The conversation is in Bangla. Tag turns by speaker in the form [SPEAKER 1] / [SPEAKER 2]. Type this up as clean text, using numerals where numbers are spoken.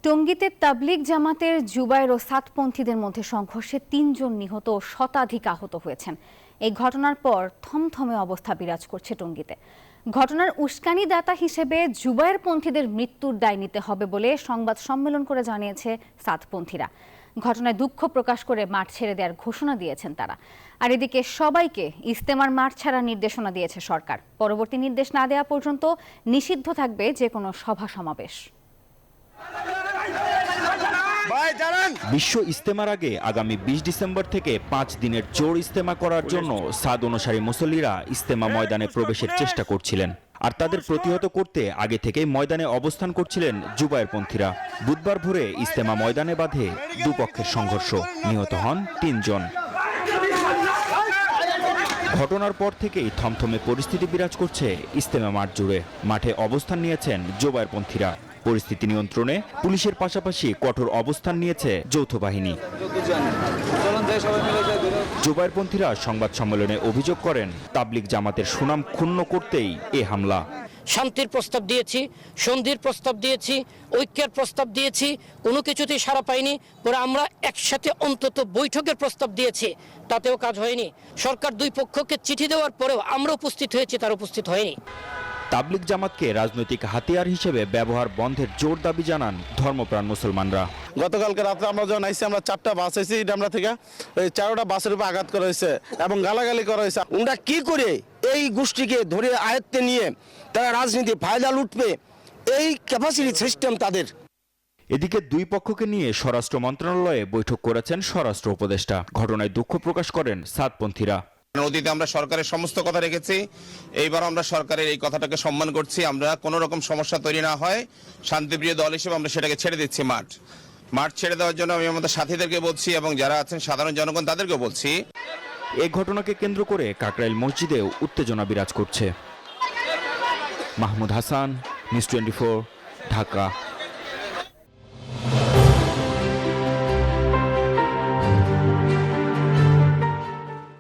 [SPEAKER 1] টঙ্গীতে তাবলিগ জামাতের জুবায়ের ও সাতপন্থীদের মধ্যে সংঘর্ষে ৩ জন নিহত ও শতাধিক আহত হয়েছেন। এই ঘটনার পর থমথমে অবস্থা বিরাজ করছে টঙ্গীতে। ঘটনার উস্কানিদাতা হিসেবে জুবায়েরপন্থীদের মৃত্যুর দায় নিতে হবে বলে সংবাদ সম্মেলন করে জানিয়েছে সাতপন্থীরা। ঘটনায় দুঃখ প্রকাশ করে মাঠ ছেড়ে দেওয়ার ঘোষণা দিয়েছেন তারা। আর এদিকে সবাইকে ইজতেমার মাঠ ছাড়ার নির্দেশনা দিয়েছে সরকার। পরবর্তী নির্দেশ না দেওয়া পর্যন্ত নিষিদ্ধ থাকবে যে কোনো সভা সমাবেশ।
[SPEAKER 2] বিশ্ব ইজতেমার আগে আগামী ২০ ডিসেম্বর থেকে ৫ দিনের জোর ইজতেমা করার জন্য সাদ অনুসারী মুসল্লিরা ইজতেমা ময়দানে প্রবেশের চেষ্টা করছিলেন। আর তাদের প্রতিহত করতে আগে থেকেই ময়দানে অবস্থান করছিলেন জুবায়েরপন্থীরা। বুধবার ভোরে ইজতেমা ময়দানে বাধে দুপক্ষের সংঘর্ষ, নিহত হন ৩ জন। ঘটনার পর থেকেই থমথমে পরিস্থিতি বিরাজ করছে ইজতেমা মাঠ জুড়ে। মাঠে অবস্থান নিয়েছেন জুবায়েরপন্থীরা। পরিস্থিতি নিয়ন্ত্রণে পুলিশের পাশাপাশি কঠোর অবস্থান নিয়েছে যৌথ বাহিনী। জুবায়েরপন্থীরা সংবাদ সম্মেলনে অভিযোগ করেন, তাবলিগ জামাতের সুনাম ক্ষুণ্ণ করতেই এ হামলা।
[SPEAKER 3] শান্তির প্রস্তাব দিয়েছি, সন্ধির প্রস্তাব দিয়েছি, ঐক্যের প্রস্তাব দিয়েছি, কোনো কিছুতেই সাড়া পাইনি। পরে আমরা একসাথে অন্তত বৈঠকের প্রস্তাব দিয়েছি, তাতেও কাজ হয়নি। সরকার দুই পক্ষকে চিঠি দেওয়ার পরেও আমরা উপস্থিত হয়েছি, তারা উপস্থিত হয়নি।
[SPEAKER 2] তাবলিগ জামাতকে রাজনৈতিক হাতিয়ার হিসেবে ব্যবহার বন্ধের জোর দাবি জানান ধর্মপ্রাণ মুসলমানরা।
[SPEAKER 4] গতকালকে রাত্রে আমরা যখন আইসি, আমরা 4টা বাস আইসি আমরা থেকে, ওই 4টা বাসের উপর আঘাত করা হয়েছে এবং গালাগালি করা হয়েছে।
[SPEAKER 5] ওরা কি করে এই গোষ্ঠীকে ধরে আয়ত্তে নিয়ে তারা রাজনীতি ফায়দা লুটবে, এই ক্যাপাসিটি সিস্টেম তাদের।
[SPEAKER 2] এদিকে দুই পক্ষকে নিয়ে স্বরাষ্ট্র মন্ত্রণালয়ে বৈঠক করেছেন স্বরাষ্ট্র উপদেষ্টা। ঘটনায় দুঃখ প্রকাশ করেন সাতপন্থীরা।
[SPEAKER 6] অতীতে আমরা সরকারের সমস্ত কথা রেখেছি, এইবার আমরা সরকারের এই কথাটাকে সম্মান করছি। আমরা কোনো রকম সমস্যা তৈরি না হয় শান্তিপ্রিয় দল হিসেবে আমরা সেটাকে ছেড়ে দিচ্ছি। মাঠ ছেড়ে দেওয়ার জন্য আমি আমাদের সাথীদেরকে বলছি এবং যারা আছেন সাধারণ জনগণ তাদেরকে বলছি।
[SPEAKER 2] এই ঘটনাকে কেন্দ্র করে কাকরাইল মসজিদেও উত্তেজনা বিরাজ করছে। মাহমুদ হাসান, নিউজ 24, ঢাকা।